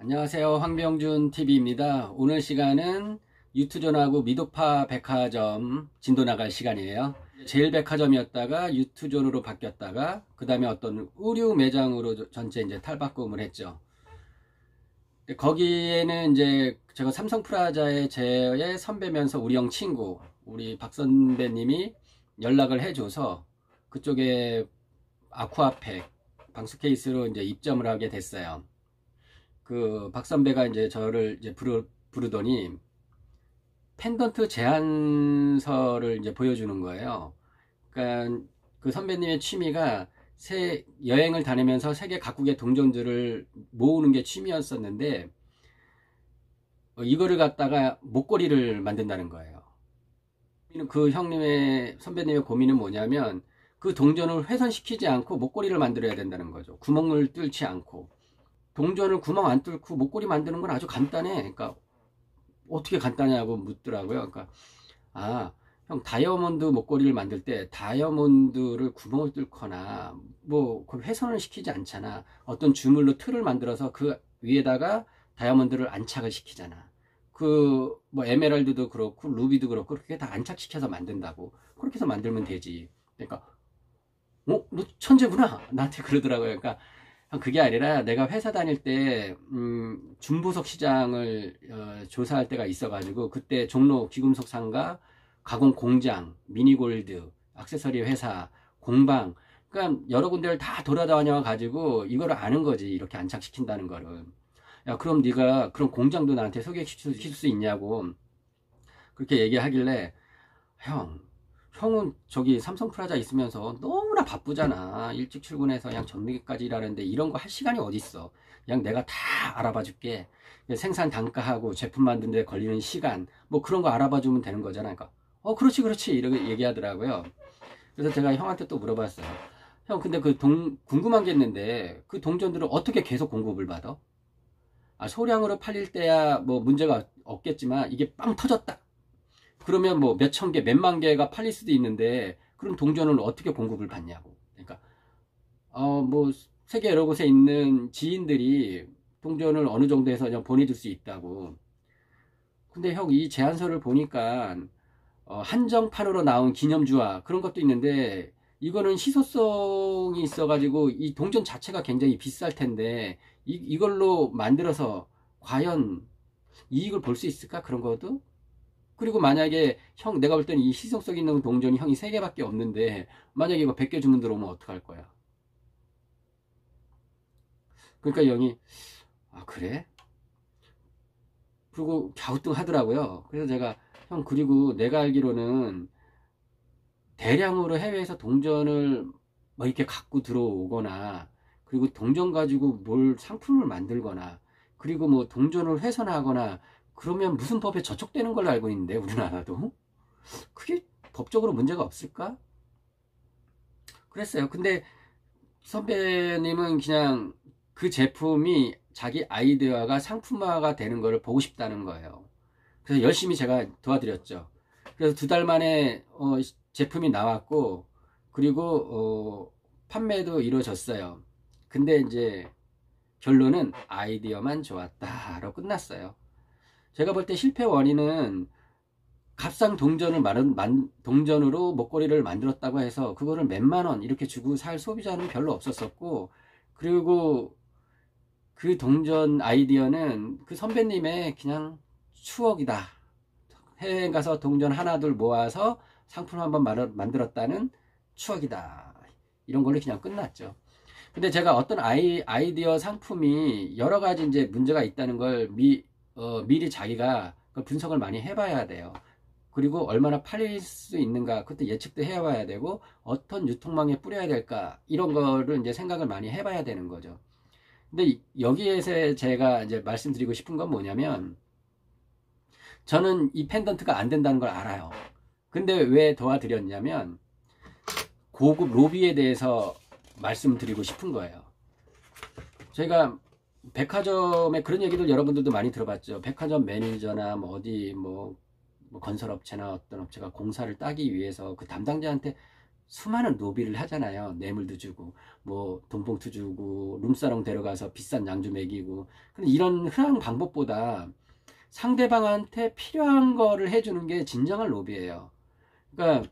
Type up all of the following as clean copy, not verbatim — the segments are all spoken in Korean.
안녕하세요. 황병준 TV입니다. 오늘 시간은 유투존하고 미도파 백화점 진도 나갈 시간이에요. 제일백화점이었다가 유투존으로 바뀌었다가 그 다음에 어떤 의류 매장으로 전체 이제 탈바꿈을 했죠. 거기에는 이제 제가 삼성프라자의 제 선배면서 우리 형 친구 우리 박 선배님이 연락을 해줘서 그쪽에 아쿠아팩 방수 케이스로 이제 입점을 하게 됐어요. 그 박 선배가 이제 저를 이제 부르더니 펜던트 제안서를 이제 보여주는 거예요. 그러니까 그 선배님의 취미가 여행을 다니면서 세계 각국의 동전들을 모으는 게 취미였었는데 이거를 갖다가 목걸이를 만든다는 거예요. 그 선배님의 고민은 뭐냐면 그 동전을 훼손시키지 않고 목걸이를 만들어야 된다는 거죠. 구멍을 뚫지 않고. 동전을 구멍 안 뚫고 목걸이 만드는 건 아주 간단해. 그러니까 어떻게 간단하냐고 묻더라고요. 그러니까 형 다이아몬드 목걸이를 만들 때 다이아몬드를 구멍을 뚫거나 뭐 훼손을 시키지 않잖아. 어떤 주물로 틀을 만들어서 그 위에다가 다이아몬드를 안착을 시키잖아. 그 뭐 에메랄드도 그렇고 루비도 그렇고 그렇게 다 안착시켜서 만든다고. 그렇게 해서 만들면 되지. 그러니까 너 천재구나 나한테 그러더라고요. 그러니까 그게 아니라 내가 회사 다닐 때 중부석 시장을 조사할 때가 있어가지고 그때 종로 귀금속 상가, 가공 공장, 미니골드, 액세서리 회사, 공방, 그러니까 여러 군데를 다 돌아다녀 가지고 이거를 아는 거지. 이렇게 안착시킨다는 거를. 야, 그럼 네가 그런 공장도 나한테 소개시킬 수 있냐고 그렇게 얘기하길래 형은 저기 삼성프라자 있으면서 너무나 바쁘잖아. 일찍 출근해서 그냥 정리까지 일하는데 이런 거 할 시간이 어딨어. 그냥 내가 다 알아봐 줄게. 생산 단가하고 제품 만드는 데 걸리는 시간 뭐 그런 거 알아봐 주면 되는 거잖아. 그러니까 그렇지 이렇게 얘기하더라고요. 그래서 제가 형한테 또 물어봤어요. 형 근데 궁금한 게 있는데 그 동전들을 어떻게 계속 공급을 받아? 소량으로 팔릴 때야 뭐 문제가 없겠지만 이게 빵 터졌다 그러면 뭐 몇천 개, 몇만 개가 팔릴 수도 있는데 그럼 동전을 어떻게 공급을 받냐고. 그러니까 뭐 세계 여러 곳에 있는 지인들이 동전을 어느 정도에서 그냥 보내줄 수 있다고. 근데 형 이 제안서를 보니까 한정판으로 나온 기념주화 그런 것도 있는데 이거는 희소성이 있어가지고 이 동전 자체가 굉장히 비쌀 텐데 이걸로 만들어서 과연 이익을 볼 수 있을까 그런 것도? 그리고 만약에 내가 볼 때는 이 희소성 있는 동전이 형이 3개밖에 없는데 만약에 이거 100개 주문 들어오면 어떡할 거야? 그러니까 형이 그래? 그리고 갸우뚱 하더라고요. 그래서 제가 그리고 내가 알기로는 대량으로 해외에서 동전을 뭐 이렇게 갖고 들어오거나 그리고 동전 가지고 뭘 상품을 만들거나 그리고 뭐 동전을 훼손하거나 그러면 무슨 법에 저촉되는 걸로 알고 있는데 우리나라도 그게 법적으로 문제가 없을까? 그랬어요. 근데 선배님은 그냥 그 제품이 자기 아이디어가 상품화가 되는 거를 보고 싶다는 거예요. 그래서 열심히 제가 도와드렸죠. 그래서 2달 만에 제품이 나왔고 그리고 판매도 이루어졌어요. 근데 이제 결론은 아이디어만 좋았다로 끝났어요. 제가 볼 때 실패 원인은 값싼 동전으로 목걸이를 만들었다고 해서 그거를 몇만 원 이렇게 주고 살 소비자는 별로 없었었고 그리고 그 동전 아이디어는 그 선배님의 그냥 추억이다. 해외에 가서 동전 하나 둘 모아서 상품 한번 만들었다는 추억이다. 이런 걸로 그냥 끝났죠. 근데 제가 어떤 아이디어 상품이 여러 가지 이제 문제가 있다는 걸 미리 자기가 분석을 많이 해봐야 돼요. 그리고 얼마나 팔릴 수 있는가 그것도 예측도 해봐야 되고 어떤 유통망에 뿌려야 될까 이런 거를 이제 생각을 많이 해봐야 되는 거죠. 근데 여기에서 제가 이제 말씀드리고 싶은 건 뭐냐면 저는 이 펜던트가 안 된다는 걸 알아요. 근데 왜 도와드렸냐면 고급 로비에 대해서 말씀드리고 싶은 거예요. 저희가 백화점에 그런 얘기들 여러분들도 많이 들어봤죠. 백화점 매니저나 뭐 어디 뭐 건설업체나 어떤 업체가 공사를 따기 위해서 그 담당자한테 수많은 로비를 하잖아요. 뇌물도 주고 뭐 돈봉투 주고 룸사롱 데려가서 비싼 양주 먹이고. 근데 이런 흔한 방법보다 상대방한테 필요한 거를 해주는 게 진정한 로비예요. 그러니까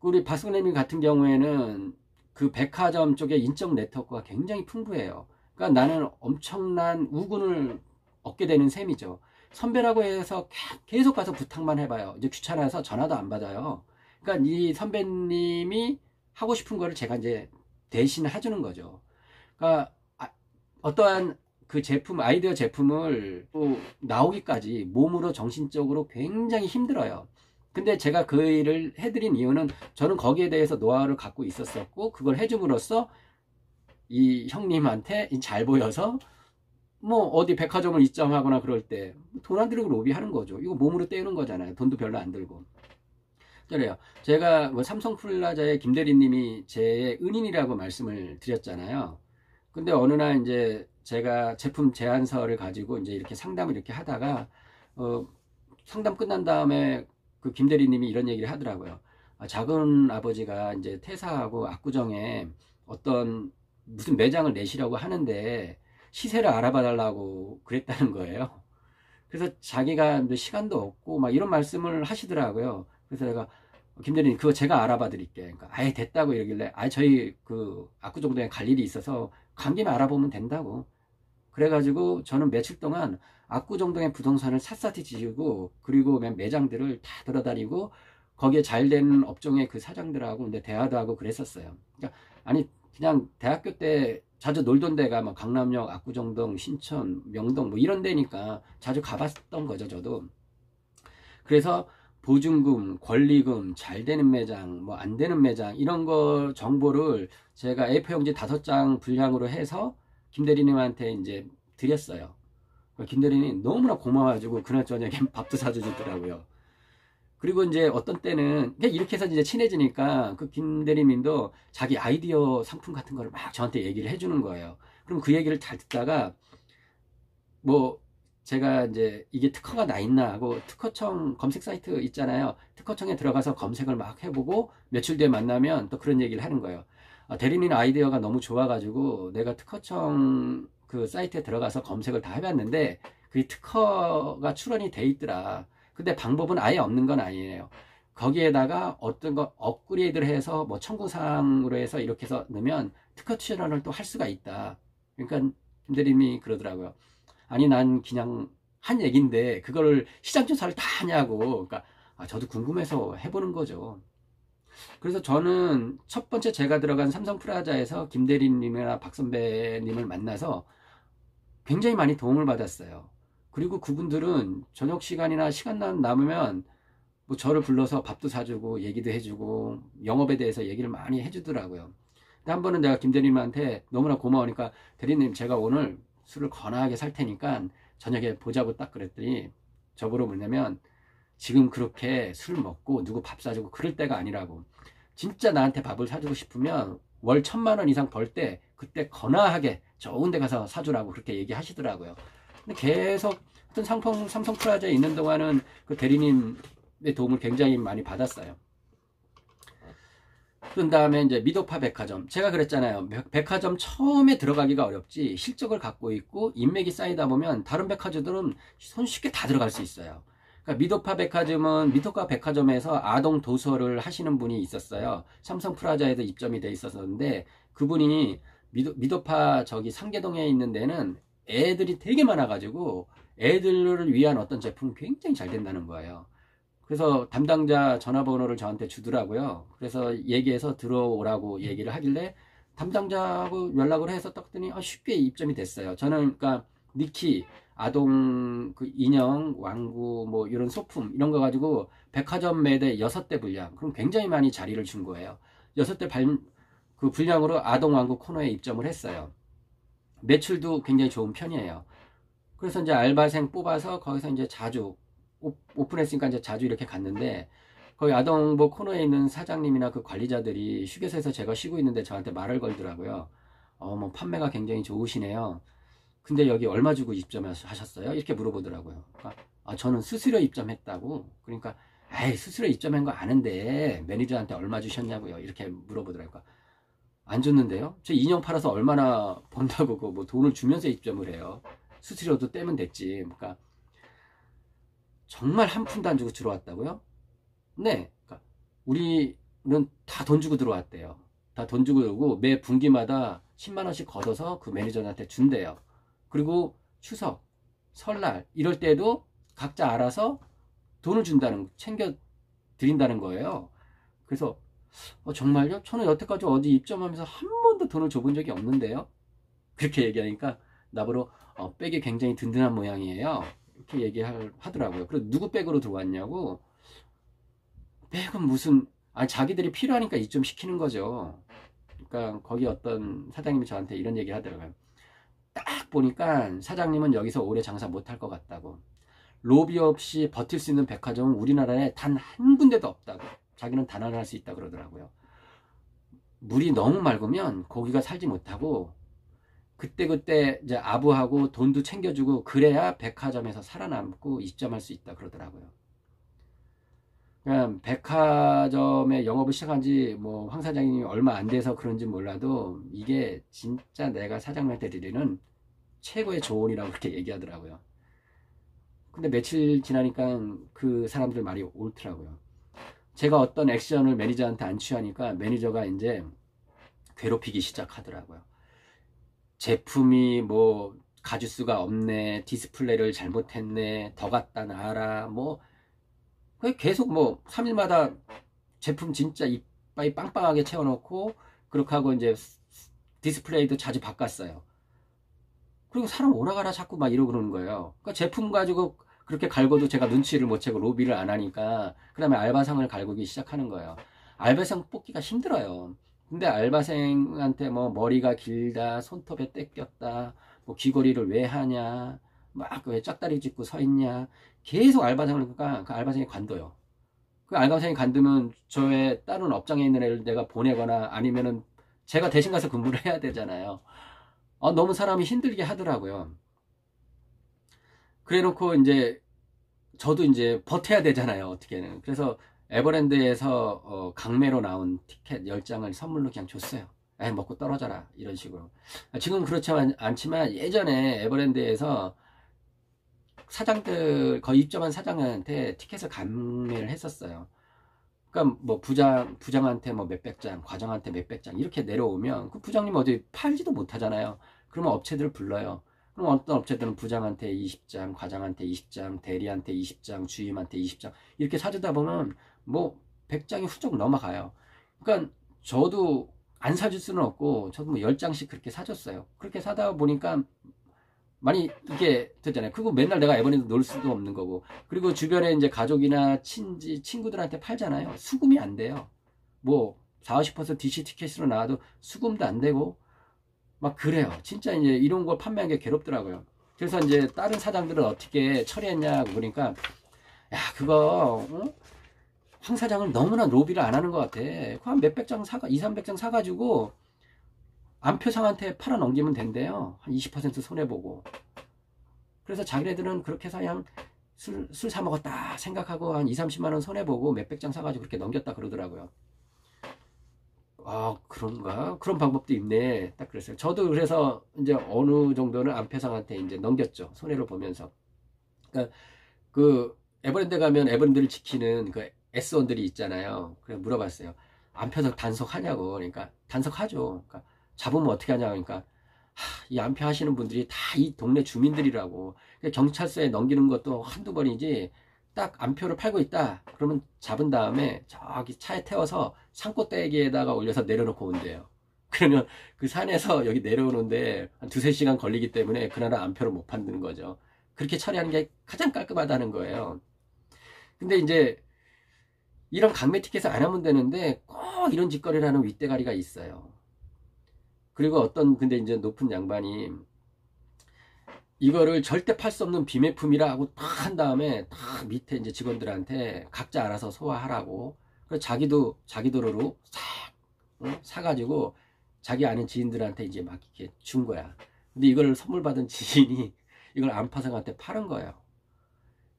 우리 박선생님 같은 경우에는 그 백화점 쪽에 인적 네트워크가 굉장히 풍부해요. 그러니까 나는 엄청난 우군을 얻게 되는 셈이죠. 선배라고 해서 계속 가서 부탁만 해봐요. 이제 귀찮아서 전화도 안 받아요. 그러니까 이 선배님이 하고 싶은 거를 제가 이제 대신 해주는 거죠. 그러니까 어떠한 그 제품, 아이디어 제품을 또 나오기까지 몸으로 정신적으로 굉장히 힘들어요. 근데 제가 그 일을 해드린 이유는 저는 거기에 대해서 노하우를 갖고 있었었고, 그걸 해줌으로써 이 형님한테 잘 보여서 뭐 어디 백화점을 입점하거나 그럴 때 돈 안 들고 로비하는 거죠. 이거 몸으로 때우는 거잖아요. 돈도 별로 안 들고. 그래요. 제가 뭐 삼성플라자의 김대리님이 제 은인이라고 말씀을 드렸잖아요. 근데 어느 날 이제 제가 제품 제안서를 가지고 이제 이렇게 상담을 이렇게 하다가 상담 끝난 다음에 그 김대리님이 이런 얘기를 하더라고요. 작은 아버지가 이제 퇴사하고 압구정에 어떤 무슨 매장을 내시려고 하는데 시세를 알아봐 달라고 그랬다는 거예요. 그래서 자기가 시간도 없고 막 이런 말씀을 하시더라고요. 그래서 내가 김대리님 그거 제가 알아봐 드릴게. 그러니까 아예 됐다고 이러길래 저희 그 압구정동에 갈 일이 있어서 간 김에 알아보면 된다고. 그래가지고 저는 며칠 동안 압구정동의 부동산을 샅샅이 지우고 그리고 매장들을 다 돌아다니고 거기에 잘 되는 업종의 그 사장들하고 근데 대화도 하고 그랬었어요. 그러니까 아니 그냥 대학교 때 자주 놀던 데가 뭐 강남역, 압구정동, 신천, 명동 뭐 이런 데니까 자주 가봤던 거죠 저도. 그래서 보증금, 권리금, 잘 되는 매장, 뭐 안 되는 매장 이런 거 정보를 제가 A4 용지 5장 분량으로 해서 김대리님한테 이제 드렸어요. 김대리님 너무나 고마워가지고 그날 저녁에 밥도 사주시더라고요. 그리고 이제 어떤 때는 이렇게 해서 이제 친해지니까 그 김대리님도 자기 아이디어 상품 같은 거를 막 저한테 얘기를 해주는 거예요. 그럼 그 얘기를 잘 듣다가 뭐 제가 이제 이게 특허가 나 있나 하고 특허청 검색 사이트 있잖아요. 특허청에 들어가서 검색을 막 해보고 며칠 뒤에 만나면 또 그런 얘기를 하는 거예요. 대리님 아이디어가 너무 좋아가지고 내가 특허청 그 사이트에 들어가서 검색을 다 해봤는데 그 특허가 출원이 돼 있더라. 근데 방법은 아예 없는 건 아니에요. 거기에다가 어떤 거 업그레이드를 해서 뭐 청구사항으로 해서 이렇게 해서 넣으면 특허 출원을 또 할 수가 있다. 그러니까 김대리님이 그러더라고요. 아니 난 그냥 한 얘기인데 그걸 시장 조사를 다 하냐고. 그러니까 저도 궁금해서 해보는 거죠. 그래서 저는 첫 번째 제가 들어간 삼성프라자에서 김대리님이나 박선배님을 만나서 굉장히 많이 도움을 받았어요. 그리고 그분들은 저녁 시간이나 시간 남으면 뭐 저를 불러서 밥도 사주고 얘기도 해주고 영업에 대해서 얘기를 많이 해주더라고요. 근데 한 번은 내가 김대리님한테 너무나 고마우니까 대리님 제가 오늘 술을 거나하게 살 테니까 저녁에 보자고 딱 그랬더니 저보러 뭐냐면 지금 그렇게 술 먹고 누구 밥 사주고 그럴 때가 아니라고. 진짜 나한테 밥을 사주고 싶으면 월 1,000만 원 이상 벌 때 그때 거나하게 좋은 데 가서 사주라고 그렇게 얘기하시더라고요. 근데 계속 어떤 삼성프라자에 있는 동안은 그 대리님의 도움을 굉장히 많이 받았어요. 그런 다음에 이제 미도파 백화점. 제가 그랬잖아요. 백화점 처음에 들어가기가 어렵지 실적을 갖고 있고 인맥이 쌓이다 보면 다른 백화점들은 손쉽게 다 들어갈 수 있어요. 그러니까 미도파 백화점은 미도파 백화점에서 아동 도서를 하시는 분이 있었어요. 삼성프라자에도 입점이 돼 있었는데 그분이 미도파 저기 상계동에 있는 데는 애들이 되게 많아가지고 애들을 위한 어떤 제품이 굉장히 잘 된다는 거예요. 그래서 담당자 전화번호를 저한테 주더라고요. 그래서 얘기해서 들어오라고 얘기를 하길래 담당자하고 연락을 해서 딱 했더니 쉽게 입점이 됐어요. 저는 그러니까 니키, 아동 그 인형, 왕구 뭐 이런 소품 이런 거 가지고 백화점 매대 6대 분량 그럼 굉장히 많이 자리를 준 거예요. 6대 그 분량으로 아동 왕구 코너에 입점을 했어요. 매출도 굉장히 좋은 편이에요. 그래서 이제 알바생 뽑아서 거기서 이제 자주 오픈했으니까 이제 자주 이렇게 갔는데 거기 아동복 코너에 있는 사장님이나 그 관리자들이 휴게소에서 제가 쉬고 있는데 저한테 말을 걸더라고요. 뭐 판매가 굉장히 좋으시네요. 근데 여기 얼마 주고 입점하셨어요? 이렇게 물어보더라고요. 그러니까 저는 수수료 입점했다고. 그러니까 에이, 수수료 입점한 거 아는데 매니저한테 얼마 주셨냐고요. 이렇게 물어보더라고요. 안 줬는데요? 저 인형 팔아서 얼마나 번다고 뭐 돈을 주면서 입점을 해요. 수수료도 떼면 됐지. 그러니까 정말 한 푼도 안 주고 들어왔다고요? 네. 그러니까 우리는 다 돈 주고 들어왔대요. 다 돈 주고 들어오고 매 분기마다 10만 원씩 걷어서 그 매니저한테 준대요. 그리고 추석, 설날 이럴 때도 각자 알아서 돈을 챙겨 드린다는 거예요. 그래서 정말요? 저는 여태까지 어디 입점하면서 한 번도 돈을 줘본 적이 없는데요. 그렇게 얘기하니까 나보러 백이 굉장히 든든한 모양이에요. 이렇게 얘기하더라고요. 그리고 누구 백으로 들어왔냐고. 백은 무슨 자기들이 필요하니까 입점시키는 거죠. 그러니까 거기 어떤 사장님이 저한테 이런 얘기를 하더라고요. 딱 보니까 사장님은 여기서 오래 장사 못할 것 같다고. 로비 없이 버틸 수 있는 백화점은 우리나라에 단 한 군데도 없다고. 자기는 단언할 수 있다 그러더라고요. 물이 너무 맑으면 고기가 살지 못하고 그때그때 이제 아부하고 돈도 챙겨주고 그래야 백화점에서 살아남고 입점할 수 있다 그러더라고요. 그냥 백화점에 영업을 시작한 지 뭐 황 사장님이 얼마 안 돼서 그런지 몰라도 이게 진짜 내가 사장님한테 드리는 최고의 조언이라고 그렇게 얘기하더라고요. 근데 며칠 지나니까 그 사람들 말이 옳더라고요. 제가 어떤 액션을 매니저한테 안 취하니까 매니저가 이제 괴롭히기 시작하더라고요. 제품이 뭐 가짓수가 없네, 디스플레이를 잘못했네, 더 갖다 놔라, 뭐 계속 뭐 3일마다 제품 진짜 이빨이 빵빵하게 채워놓고 그렇게 하고 이제 디스플레이도 자주 바꿨어요. 그리고 사람 오라가라 자꾸 막 이러고 그러는 거예요. 그러니까 제품 가지고 그렇게 갈고도 제가 눈치를 못 채고 로비를 안 하니까 그 다음에 알바생을 갈구기 시작하는 거예요. 알바생 뽑기가 힘들어요. 근데 알바생한테 뭐 머리가 길다, 손톱에 때 꼈다, 뭐 귀걸이를 왜 하냐, 막 왜 짝다리 짚고 서 있냐, 계속 알바생을 그러니까 그 알바생이 관둬요. 그 알바생이 관두면 저의 다른 업장에 있는 애를 내가 보내거나 아니면은 제가 대신 가서 근무를 해야 되잖아요. 너무 사람이 힘들게 하더라고요. 그래 놓고 이제 저도 이제 버텨야 되잖아요. 어떻게는. 그래서 에버랜드에서 강매로 나온 티켓 10장을 선물로 그냥 줬어요. 에이, 먹고 떨어져라 이런 식으로. 지금 그렇지 않지만 예전에 에버랜드에서 사장들 거의 입점한 사장한테 티켓을 감매를 했었어요. 그러니까 뭐 부장한테 뭐 몇백 장, 과장한테 몇백 장 이렇게 내려오면 그 부장님 어디 팔지도 못하잖아요. 그러면 업체들을 불러요. 그럼 어떤 업체들은 부장한테 20장, 과장한테 20장, 대리한테 20장, 주임한테 20장 이렇게 사주다 보면 뭐 100장이 훌쩍 넘어가요. 그러니까 저도 안 사줄 수는 없고 저도 뭐 10장씩 그렇게 사줬어요. 그렇게 사다 보니까 많이 이게 됐잖아요. 그거 맨날 내가 에버랜드 놀 수도 없는 거고. 그리고 주변에 이제 가족이나 친구들한테 팔잖아요. 수금이 안 돼요. 뭐 40, 50% DC 티켓으로 나와도 수금도 안 되고 막 그래요. 진짜 이제 이런 걸 판매한 게 괴롭더라고요. 그래서 이제 다른 사장들은 어떻게 처리했냐고 그러니까 야 그거 황 사장을 너무나 로비를 안 하는 것 같아. 한 몇백 장 사가 2, 300장 사가지고 안표상한테 팔아 넘기면 된대요. 한 20% 손해보고. 그래서 자기네들은 그렇게 해서 그냥 술 사 먹었다 생각하고 한 2, 30만 원 손해보고 몇백 장 사가지고 그렇게 넘겼다 그러더라고요. 그런가? 그런 방법도 있네. 딱 그랬어요. 저도 그래서 이제 어느 정도는 안표상한테 이제 넘겼죠. 손해를 보면서. 그러니까 그 에버랜드 가면 에버랜드를 지키는 그 S1들이 있잖아요. 그래서 물어봤어요. 안표상 단속하냐고. 그러니까 단속하죠. 그러니까 잡으면 어떻게 하냐 그러니까 이 안표 하시는 분들이 다 이 동네 주민들이라고. 경찰서에 넘기는 것도 한두 번이지. 딱 안표를 팔고 있다 그러면 잡은 다음에 저기 차에 태워서 산꼭대기에다가 올려서 내려놓고 온대요. 그러면 그 산에서 여기 내려오는데 한 2-3시간 걸리기 때문에 그날은 안표를 못 판다는 거죠. 그렇게 처리하는 게 가장 깔끔하다는 거예요. 근데 이제 이런 강매 티켓을 안 하면 되는데 꼭 이런 짓거리를 하는 윗대가리가 있어요. 그리고 어떤 근데 이제 높은 양반이 이거를 절대 팔 수 없는 비매품이라 하고 딱 한 다음에 딱 밑에 이제 직원들한테 각자 알아서 소화하라고. 그래서 자기도 자기 도로로 사가지고 자기 아는 지인들한테 이제 막 이렇게 준 거야. 근데 이걸 선물 받은 지인이 이걸 안파상한테 파는 거예요.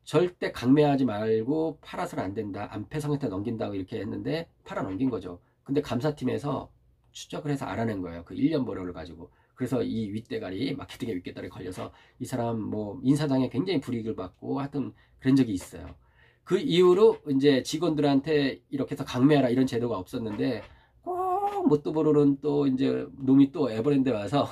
절대 강매하지 말고 팔아서는 안 된다. 안패성한테 넘긴다고 이렇게 했는데 팔아 넘긴 거죠. 근데 감사팀에서 추적을 해서 알아낸 거예요. 그 1년 번호를 가지고. 그래서 이 윗대가리, 마케팅의 윗대가리 걸려서 이 사람 뭐 인사장에 굉장히 불이익을 받고 하여튼 그런 적이 있어요. 그 이후로 이제 직원들한테 이렇게 해서 강매하라 이런 제도가 없었는데 꼭 뭣도 모르는 또 이제 놈이 또 에버랜드에 와서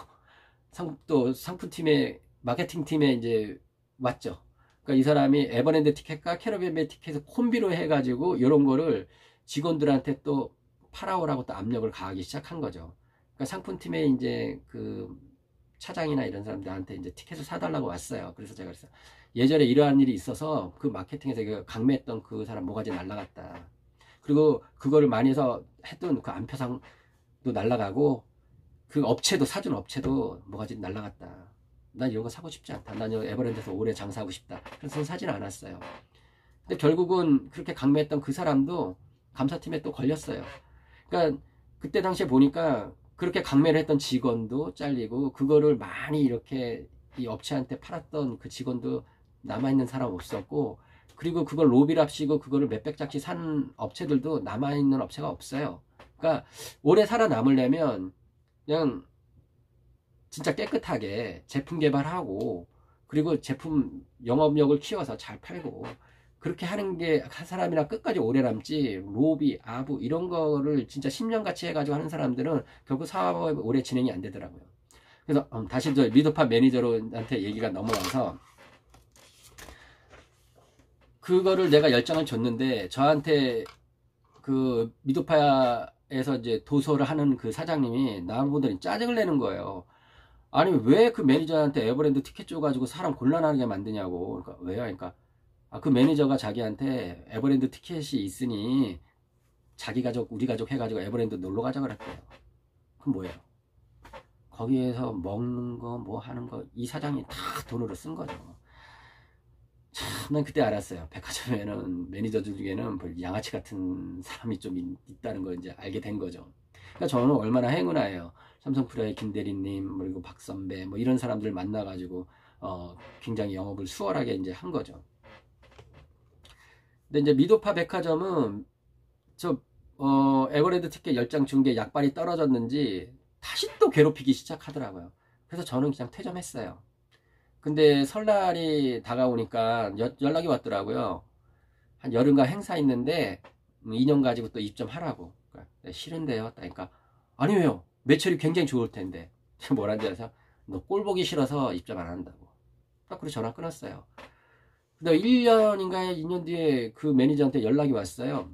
또 상품팀에 마케팅팀에 이제 왔죠. 그러니까 이 사람이 에버랜드 티켓과 캐러밴 티켓을 콤비로 해가지고 이런 거를 직원들한테 또 팔아오라고 또 압력을 가하기 시작한 거죠. 그러니까 상품팀에 이제 그 차장이나 이런 사람들한테 이제 티켓을 사달라고 왔어요. 그래서 제가 그랬어요. 예전에 이러한 일이 있어서 그 마케팅에서 강매했던 그 사람 모가지 날라갔다. 그리고 그거를 많이 해서 했던 그 안표상도 날라가고 그 업체도 사준 업체도 모가지 날라갔다. 난 이런 거 사고 싶지 않다. 난 에버랜드에서 오래 장사하고 싶다. 그래서 사진 않았어요. 근데 결국은 그렇게 강매했던 그 사람도 감사팀에 또 걸렸어요. 그러니까 그때 당시에 보니까 그렇게 강매를 했던 직원도 잘리고 그거를 많이 이렇게 이 업체한테 팔았던 그 직원도 남아있는 사람 없었고 그리고 그걸 로비랍시고 그거를 몇백 장씩 산 업체들도 남아있는 업체가 없어요. 그러니까 오래 살아남으려면 그냥 진짜 깨끗하게 제품 개발하고 그리고 제품 영업력을 키워서 잘 팔고 그렇게 하는 게 한 사람이랑 끝까지 오래 남지 로비, 아부 이런 거를 진짜 10년 같이 해가지고 하는 사람들은 결국 사업이 오래 진행이 안 되더라고요. 그래서 다시 저 미드파 매니저한테 얘기가 넘어와서 그거를 내가 열정을 줬는데 저한테 그 미드파에서 이제 도서를 하는 그 사장님이 나보더니 짜증을 내는 거예요. 아니 왜 그 매니저한테 에버랜드 티켓 줘가지고 사람 곤란하게 만드냐고. 그러니까 왜요? 그러니까 그 매니저가 자기한테 에버랜드 티켓이 있으니 자기 가족 우리 가족 해가지고 에버랜드 놀러 가자 그랬대요. 그럼 뭐예요? 거기에서 먹는 거 뭐 하는 거 이 사장이 다 돈으로 쓴 거죠. 참, 난 그때 알았어요. 백화점에는 매니저들 중에는 양아치 같은 사람이 좀 있다는 걸 이제 알게 된 거죠. 그러니까 저는 얼마나 행운아예요. 삼성프라의 김대리님, 그리고 박선배, 뭐 이런 사람들 만나가지고, 굉장히 영업을 수월하게 이제 한 거죠. 근데 이제 미도파 백화점은, 에버랜드 티켓 10장 준 게 약발이 떨어졌는지, 다시 또 괴롭히기 시작하더라고요. 그래서 저는 그냥 퇴점했어요. 근데 설날이 다가오니까 연락이 왔더라고요. 한 여름가 행사 있는데, 인형 가지고 또 입점하라고. 그러니까 싫은데요. 그러니까, 아니 왜요? 매출이 굉장히 좋을 텐데. 뭐란지 아세요? 너 꼴 보기 싫어서 입점 안 한다고. 딱 그래 전화 끊었어요. 근데 1년인가 2년 뒤에 그 매니저한테 연락이 왔어요.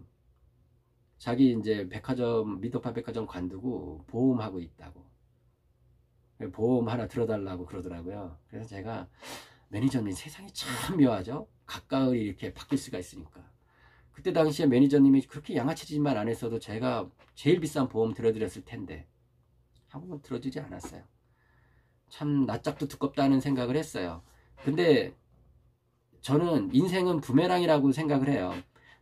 자기 이제 백화점, 미도파 백화점 관두고 보험하고 있다고. 보험 하나 들어달라고 그러더라고요. 그래서 제가 매니저님 세상이 참 묘하죠? 가까이 이렇게 바뀔 수가 있으니까. 그때 당시에 매니저님이 그렇게 양아치짓만 안 했어도 제가 제일 비싼 보험 들어드렸을 텐데 한 번 들어주지 않았어요. 참 낯짝도 두껍다는 생각을 했어요. 근데 저는 인생은 부메랑이라고 생각을 해요.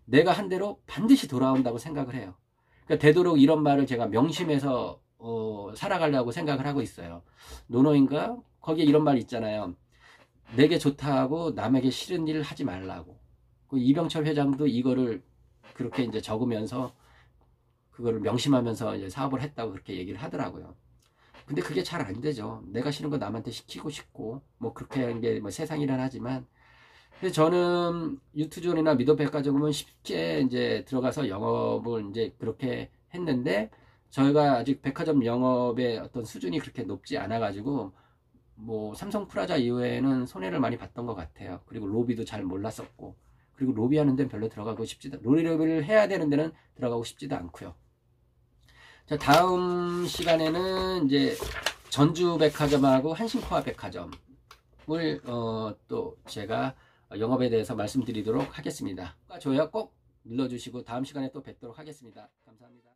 내가 한 대로 반드시 돌아온다고 생각을 해요. 그러니까 되도록 이런 말을 제가 명심해서 살아가려고 생각을 하고 있어요. 노노인가? 거기에 이런 말 있잖아요. 내게 좋다고 남에게 싫은 일을 하지 말라고. 그 이병철 회장도 이거를 그렇게 이제 적으면서 그거를 명심하면서 이제 사업을 했다고 그렇게 얘기를 하더라고요. 근데 그게 잘 안 되죠. 내가 싫은 거 남한테 시키고 싶고 뭐 그렇게 하는 게 뭐 세상이란 하지만 근데 저는 유투존이나 미도백화점은 쉽게 이제 들어가서 영업을 이제 그렇게 했는데 저희가 아직 백화점 영업의 어떤 수준이 그렇게 높지 않아 가지고 뭐 삼성 프라자 이후에는 손해를 많이 봤던 것 같아요. 그리고 로비도 잘 몰랐었고 그리고 로비하는 데는 별로 들어가고 싶지도 로비를 해야 되는 데는 들어가고 싶지도 않고요. 자, 다음 시간에는 이제 전주백화점하고 한신코아백화점을 또 제가 영업에 대해서 말씀드리도록 하겠습니다. 좋아요 꼭 눌러주시고 다음 시간에 또 뵙도록 하겠습니다. 감사합니다.